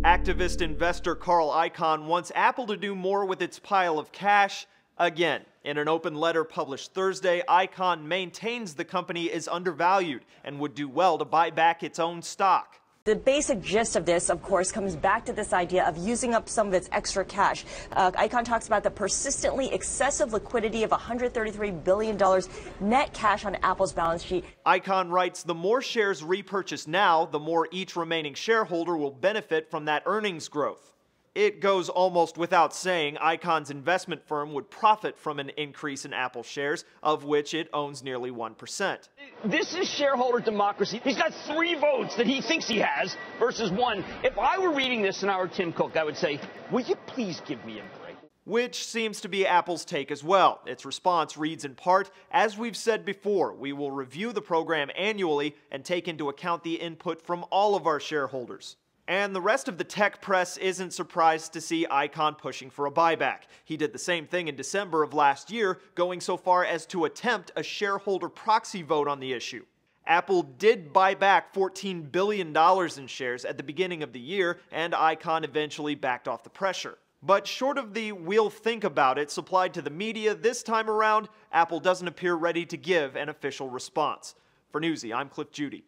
Activist investor Carl Icahn wants Apple to do more with its pile of cash. Again, in an open letter published Thursday, Icahn maintains the company is undervalued and would do well to buy back its own stock. The basic gist of this, of course, comes back to this idea of using up some of its extra cash. Icahn talks about the persistently excessive liquidity of $133 billion net cash on Apple's balance sheet. Icahn writes, the more shares repurchased now, the more each remaining shareholder will benefit from that earnings growth. It goes almost without saying Icahn's investment firm would profit from an increase in Apple shares, of which it owns nearly 1%. This is shareholder democracy. He's got 3 votes that he thinks he has versus 1. If I were reading this and I were Tim Cook, I would say, will you please give me a break? Which seems to be Apple's take as well. Its response reads in part, as we've said before, we will review the program annually and take into account the input from all of our shareholders. And the rest of the tech press isn't surprised to see Icahn pushing for a buyback. He did the same thing in December of last year, going so far as to attempt a shareholder proxy vote on the issue. Apple did buy back $14 billion in shares at the beginning of the year, and Icahn eventually backed off the pressure. But short of the "we'll think about it" supplied to the media this time around, Apple doesn't appear ready to give an official response. For Newsy, I'm Cliff Judy.